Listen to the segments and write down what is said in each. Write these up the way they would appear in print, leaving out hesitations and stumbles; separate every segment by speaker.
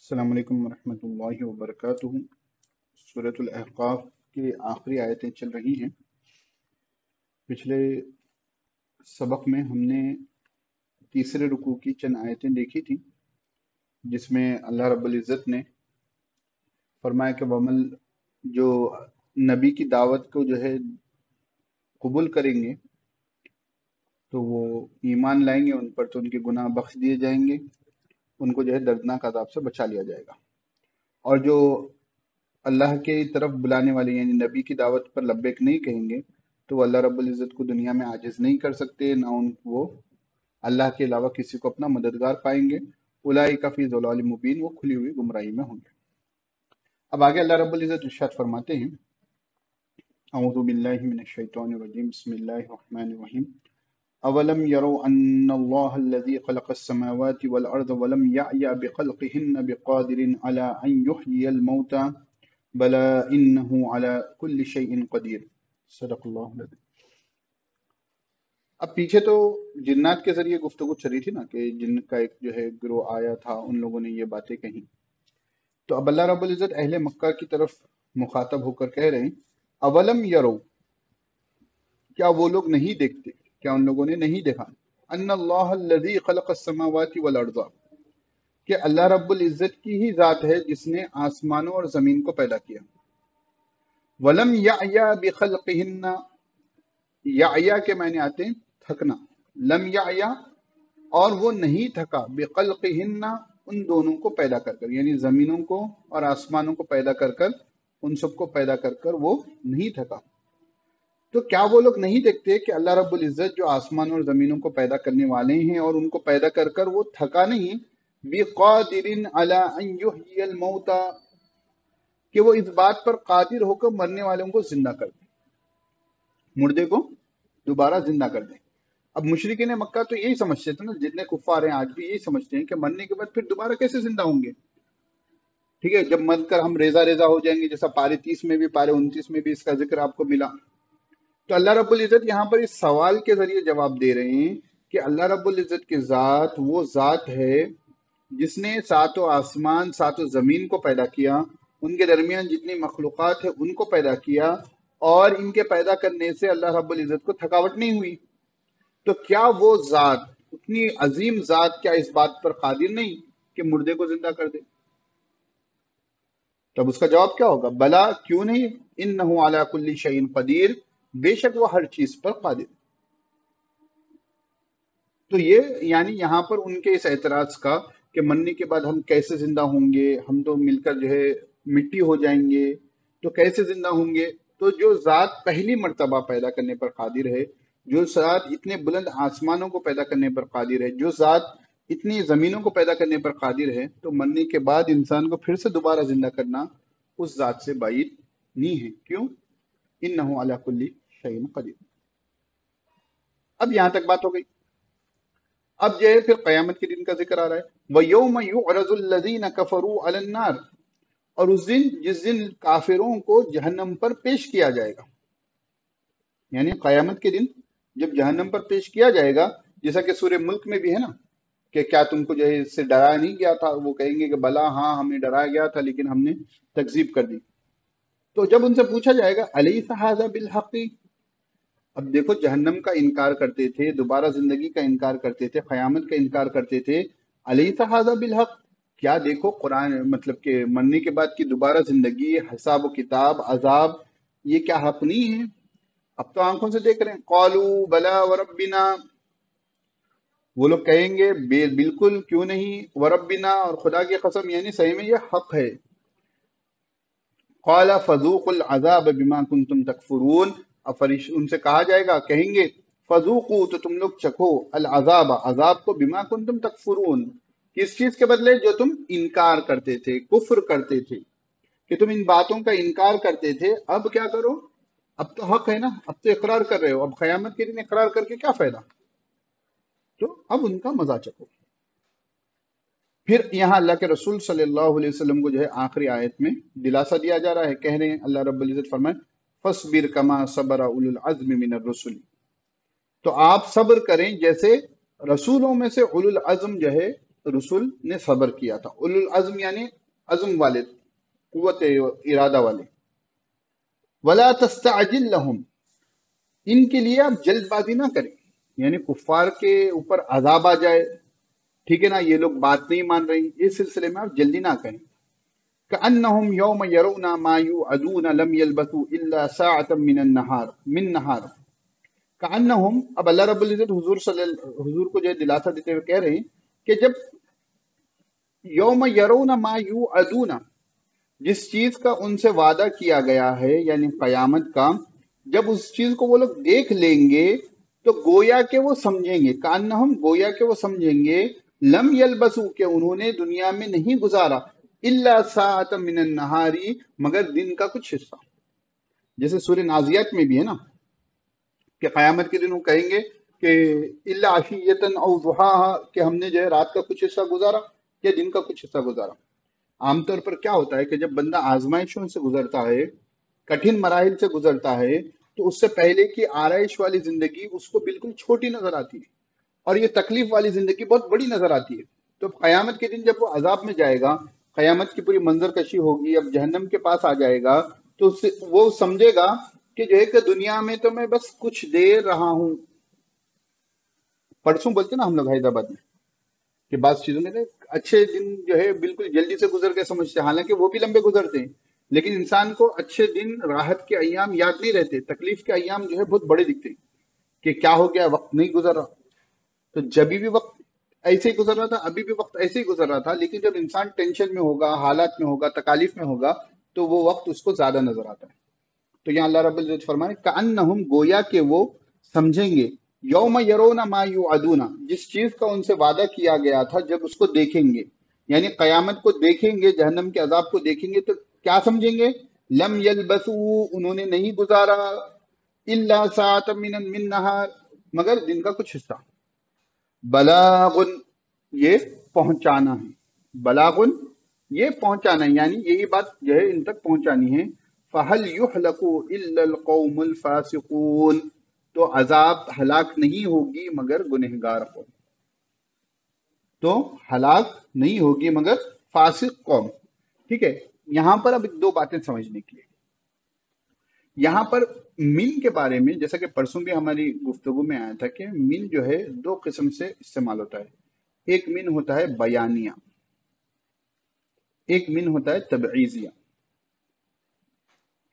Speaker 1: السلام علیکم ورحمۃ اللہ وبرکاتہ۔ سورۃ الاحقاف کی آخری آیتیں چل رہی ہیں۔ پچھلے سبق میں ہم نے تیسرے رکوع کی چند آیتیں دیکھی تھیں، جس میں اللہ رب العزت نے فرمایا کہ ومن جو نبی کی دعوت کو قبول کریں گے تو وہ ایمان لائیں گے ان پر، تو ان کے گناہ بخش دیے جائیں گے، ان کو دردناک عذاب سے بچا لیا جائے گا۔ اور جو اللہ کے طرف بلانے والے یعنی نبی کی دعوت پر لبیک نہیں کہیں گے تو وہ اللہ رب العزت کو دنیا میں عاجز نہیں کر سکتے، نہ وہ اللہ کے علاوہ کسی کو اپنا مددگار پائیں گے۔ اولئک فی ضلال مبین، وہ کھلی ہوئی گمراہی میں ہوں گے۔ اب آگے اللہ رب العزت ارشاد فرماتے ہیں، اعوذ باللہ من الشیطان الرجیم، بسم اللہ الرحمن الرحیم۔ اولم يروا ان الله الذي خلق السماوات والارض ولم يعي بخلقهن بقادر على ان يحيي الموتى بلى انه على كل شيء قدير۔ صدق اللہ العظیم۔ اب پیچھے تو جنات کے ذریعے گفتگو چلی تھی نا، کہ جن کا ایک گروہ آیا تھا، ان لوگوں نے یہ باتیں کہیں۔ تو اب اللہ رب العزت اہل مکہ کی طرف مخاطب ہو کر کہہ رہے ہیں، اولم یرو، کیا وہ لوگ نہیں دیکھتے، کیا ان لوگوں نے نہیں دیکھا، ان اللہ الذی خلق السماوات والارض، کہ اللہ رب العزت کی ہی ذات ہے جس نے آسمانوں اور زمین کو پیدا کیا۔ ولم یعیا بخلقہن، یعیا کے معنی آتے ہیں تھکنا، لم یعیا اور وہ نہیں تھکا، بخلقہن ان دونوں کو پیدا کر کر، یعنی زمینوں کو اور آسمانوں کو پیدا کر کر، ان سب کو پیدا کر کر وہ نہیں تھکا۔ تو کیا وہ لوگ نہیں دیکھتے کہ اللہ رب العزت جو آسمان اور زمینوں کو پیدا کرنے والے ہیں اور ان کو پیدا کر کر وہ تھکا نہیں، بِقَادِرٍ عَلَىٰ أَن يُحْيِيَ الْمَوْتَىٰ، کہ وہ اس بات پر قادر ہو کر مرنے والوں کو زندہ کر دیں، مردے کو دوبارہ زندہ کر دیں۔ اب مشرکین مکہ تو یہی سمجھتے تھے نا، جتنے کفار ہیں آج بھی یہی سمجھتے ہیں کہ مرنے کے بعد پھر دوبارہ کیسے زندہ ہوں گے۔ ٹھیک ہے، جب مر کر ہم ریزہ ریزہ ہو جائیں گے، جیسا پارے 30 میں بھی پارے 29 میں بھی اس کا ذکر آپ کو ملا۔ تو اللہ رب العزت یہاں پر اس سوال کے ذریعے جواب دے رہے ہیں کہ اللہ رب العزت کی ذات وہ ذات ہے جس نے ساتوں آسمان ساتوں زمین کو پیدا کیا، ان کے درمیان جتنی مخلوقات ہیں ان کو پیدا کیا، اور ان کے پیدا کرنے سے اللہ رب العزت کو تھکاوٹ نہیں ہوئی۔ تو کیا وہ ذات، اتنی عظیم ذات، کیا اس بات پر قادر نہیں کہ مردے کو زندہ کر دے؟ تب اس کا جواب کیا ہوگا؟ بلا، کیوں نہیں، انہ علی کل شیء قدیر، بے شک وہ ہر چیز پر قادر۔ تو یہ یعنی یہاں پر ان کے اس اعتراض کا کہ مرنے کے بعد ہم کیسے زندہ ہوں گے، ہم تو مل کر مٹی ہو جائیں گے، تو کیسے زندہ ہوں گے؟ تو جو ذات پہلی مرتبہ پیدا کرنے پر قادر ہے، جو ذات اتنے بلند آسمانوں کو پیدا کرنے پر قادر ہے، جو ذات اتنی زمینوں کو پیدا کرنے پر قادر ہے، تو مرنے کے بعد انسان کو پھر سے دوبارہ زندہ کرنا اس ذات سے بعید نہیں ہے۔ کیوں؟ انہ علی کل شیء قدیر۔ اب یہاں تک بات ہو گئی۔ اب پھر قیامت کے دن کا ذکر آ رہا ہے، وَيَوْمَ يُعْرَضُ الَّذِينَ كَفَرُوا عَلَى النَّارِ، اور اس دن جس دن کافروں کو جہنم پر پیش کیا جائے گا، یعنی قیامت کے دن جب جہنم پر پیش کیا جائے گا، جیسا کہ سورہ ملک میں بھی ہے نا، کہ کیا تم کو اس سے ڈرایا نہیں گیا تھا؟ وہ کہیں گے کہ بلا، ہاں ہمیں ڈرایا گیا تھا لیکن ہم نے تکذیب کر دی۔ تو جب ان سے پوچھا جائے گا الیس ھذا بالحق، اب دیکھو جہنم کا انکار کرتے تھے، دوبارہ زندگی کا انکار کرتے تھے، قیامت کا انکار کرتے تھے، الیس ھذا بالحق، کیا دیکھو قرآن مطلب کہ مرنے کے بعد کی دوبارہ زندگی، حساب و کتاب، عذاب، یہ کیا حق نہیں ہے؟ اب تو آنکھوں سے دیکھ رہے ہیں۔ قالوا بلا وربنا، وہ لوگ کہیں گے بالکل، کیوں نہیں، وربنا، اور خدا کی قسم، یعنی صحیح میں یہ حق ہے۔ قال فذوقوا العذاب بما کنتم تکفرون، اب ان سے کہا جائے گا، کہیں گے فذوقوا، تو تم لوگ چکھو، العذاب، عذاب کو، بما کنتم تکفرون، کس چیز کے بدلے؟ جو تم انکار کرتے تھے، کفر کرتے تھے، کہ تم ان باتوں کا انکار کرتے تھے۔ اب کیا کرو؟ اب تو حق ہے نا، اب تو اقرار کر رہے ہو، اب قیامت کے دن اقرار کر کے کیا فائدہ؟ تو اب ان کا مزہ چکھو۔ پھر یہاں اللہ کے رسول صلی اللہ علیہ وسلم کو آخری آیت میں دلاسا دیا جا رہا ہے، کہہ رہے ہیں اللہ رب العزت فرمائے فَاصْبِرْ كَمَا صَبَرَ أُولُو الْعَزْمِ مِنَ الرُّسُلِ، تو آپ صبر کریں جیسے رسولوں میں سے اولو العزم रसूल ने सब्र किया था। उलुल अज़्म यानी अज़्म वाले, कुव्वत इरादा वाले। वला तस्तअजिल लहुम, इनके लिए आप जल्दबाजी ना करें, यानी कुफ्फार के ऊपर अजाब आ जाए, ठीक है ना, ये लोग बात नहीं मान रही, इस सिलसिले में आप जल्दी ना करें। कअन्नहुम यौम यरौना मा युअदून लम यल्बसू इल्ला साअतम मिन नहार। कअन्नहुम, अब अल्लाह रब्बुल इज्जत हुजूर को जो है दिलासा देते हुए कह रहे हैं कि जब यौम यरौना मा युअदूना, जिस चीज का उनसे वादा किया गया है यानी कयामत का, जब उस चीज को वो लोग देख लेंगे तो गोया के वो समझेंगे, कान्ना हम गोया के वो समझेंगे, लम यलबसू के उन्होंने दुनिया में नहीं गुजारा, इल्ला साअतम मिनन नहारी, मगर दिन का कुछ हिस्सा। जैसे सूर्य नाजियात में भी है ना कि कयामत के दिन वो कहेंगे कि इल्ला अशियतन औ दुहाहा, कि हमने जो है रात का कुछ हिस्सा गुजारा या दिन का कुछ हिस्सा गुजारा। आमतौर पर क्या होता है कि जब बंदा आजमाइशों से गुजरता है, कठिन मराहिल से गुजरता है, तो उससे पहले की आराइश वाली जिंदगी उसको बिल्कुल छोटी नजर आती है और ये तकलीफ वाली जिंदगी बहुत बड़ी नजर आती है। तो कयामत के दिन जब वो अजाब में जाएगा, कयामत की पूरी मंजर कशी होगी, अब जहन्नम के पास आ जाएगा, तो उससे वो समझेगा कि जो है कि दुनिया में तो मैं बस कुछ देर रहा हूं। परसों बोलते ना हम लोग हैदराबाद में कि बात चीजों में ना अच्छे दिन जो है बिल्कुल जल्दी से गुजर के समझते हैं, हालांकि वो भी लंबे गुजरते हैं, लेकिन इंसान को अच्छे दिन, राहत के अय्याम याद नहीं रहते, तकलीफ के अय्याम जो है बहुत बड़े दिखते हैं कि क्या हो गया, वक्त नहीं गुजर रहा। तो जब भी वक्त ऐसे ही गुजर रहा था, अभी भी वक्त ऐसे ही गुजर रहा था, लेकिन जब इंसान टेंशन में होगा, हालात में होगा, तकालीफ में होगा, तो वो वक्त उसको ज्यादा नजर आता है। तो यहाँ अल्लाह रब्बुल इज्जत फरमाए कअन्नहुम, गोया के वो समझेंगे, यौम यरौना मा युअदूना, जिस चीज का उनसे वादा किया गया था जब उसको देखेंगे, यानी कयामत को देखेंगे, जहन्नम के अजाब को देखेंगे, तो क्या समझेंगे, लम यलबसू, उन्होंने नहीं गुजारा, इल्ला साअतम मिन नहार, मगर दिन का कुछ हिस्सा। बलागुन, ये पहुंचाना है, बलागुन ये पहुंचाना है, यानी यही बात जो है इन तक पहुंचानी है। फहल युहलकु इल्लल कौमुल फासिकून, तो अजाब हलाक नहीं होगी मगर गुनहगार कौम, तो हलाक नहीं होगी मगर फासिक कौम। ठीक है, यहां पर अब दो बातें समझने की है। यहाँ पर मिन के बारे में, जैसा कि परसों भी हमारी गुफ्तगू में आया था कि मिन जो है दो किस्म से इस्तेमाल होता है। एक मिन होता है बयानिया, एक मिन होता है तबईजिया।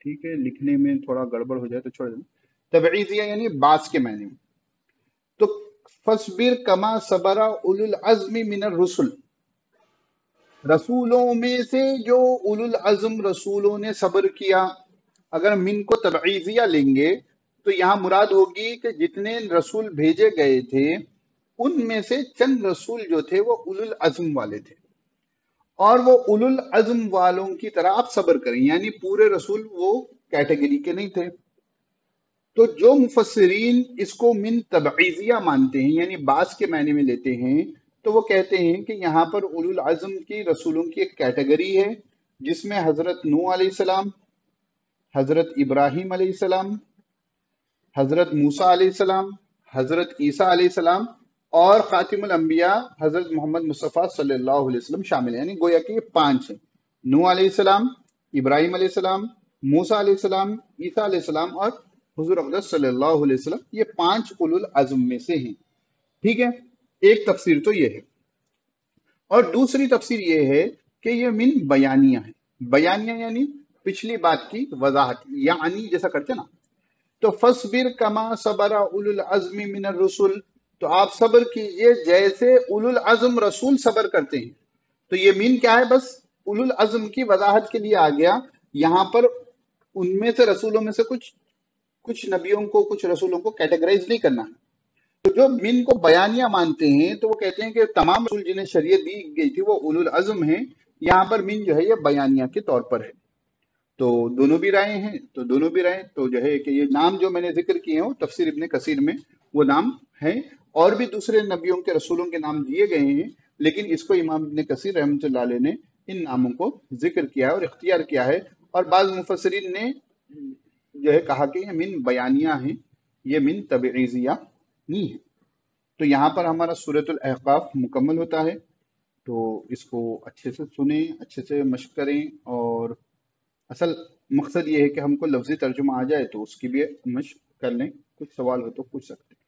Speaker 1: ठीक है, लिखने में थोड़ा गड़बड़ हो जाए तो छोड़ देना। तबईजिया यानी बास के मायने में। तो फसबिर कमा सबरा उलुल अज़्मी मिनर रसुल, रसूलों में से जो उलुल अज़्म रसूलों ने सब्र किया। अगर मिन को तबईजिया लेंगे तो यहाँ मुराद होगी कि जितने रसूल भेजे गए थे उनमें से चंद रसूल जो थे वो उलुल अज़्म वाले थे, और वो उलुल अज़्म वालों की तरह आप सब्र करें, यानी पूरे रसूल वो कैटेगरी के नहीं थे। तो जो मुफस्सिरीन इसको मिन तबईजिया मानते हैं, यानी बास के मायने में लेते हैं, तो वो कहते हैं कि यहाँ पर उलुल अज़्म की रसूलों की एक कैटेगरी है जिसमें हजरत नूह अलैहिस्सलाम, हजरत इब्राहिम अलैहिस्सलाम, हजरत मूसा अलैहिस्सलाम, हजरत ईसा अलैहिस्सलाम और खातिमुल अंबिया हजरत मोहम्मद मुस्तफ़ा सल्लल्लाहु अलैहि वसल्लम शामिल है। यानी गोया कि ये पांच हैं, नूह अलैहिस्सलाम, इब्राहिम अलैहिस्सलाम, मूसा अलैहिस्सलाम, ईसा अलैहिस्सलाम और हुजूर अक़दस सल्लल्लाहु अलैहि वसल्लम, ये पांच उलुल अज़्म में से हैं। ठीक है, एक तफसीर तो ये है, और दूसरी तफसीर ये है कि ये मिन बयानिया है। बयानिया यानी पिछली बात की वजाहत, यानी जैसा करते ना, तो फसबिर कमा सबरा उलुल अज़्मी मिनर रसूल, तो आप सब्र कीजिए जैसे उलुल अज़्म रसूल सब्र करते हैं। तो ये मीन क्या है, बस उलुल अज़्म की वजाहत के लिए आ गया। यहाँ पर उनमें से रसूलों में से कुछ कुछ नबियों को, कुछ रसूलों को कैटेगराइज नहीं करना है। तो जो मिन को बयानिया मानते हैं तो वो कहते हैं कि तमाम रसूल जिन्हें शरीयत दी गई थी वो उलुल अज़्म हैं, यहाँ पर मिन जो है ये बयानिया के तौर पर है। तो दोनों भी राय हैं, तो दोनों भी राय, तो जो है कि ये नाम जो मैंने जिक्र किए हैं तफसीर इब्ने कसीर में वो नाम हैं, और भी दूसरे नबियों के रसूलों के नाम दिए गए हैं, लेकिन इसको इमाम इब्ने कसीर रहमतुल्लाह अलैह ने इन नामों को जिक्र किया है और इख्तियार किया है। और बाज़ मुफस्सिरीन ने जो है कहा कि ये मिन बयानिया है, ये मिन तबईजिया नहीं है। तो यहाँ पर हमारा सूरतुल अहकाफ मुकम्मल होता है। تو اس کو اچھے سے سنیں، اچھے سے مشق کریں، اور اصل مقصد یہ ہے کہ ہم کو لفظی ترجمہ آ جائے تو اس کی بھی مشق کر لیں۔ کچھ سوال ہو تو پوچھ سکتے ہیں۔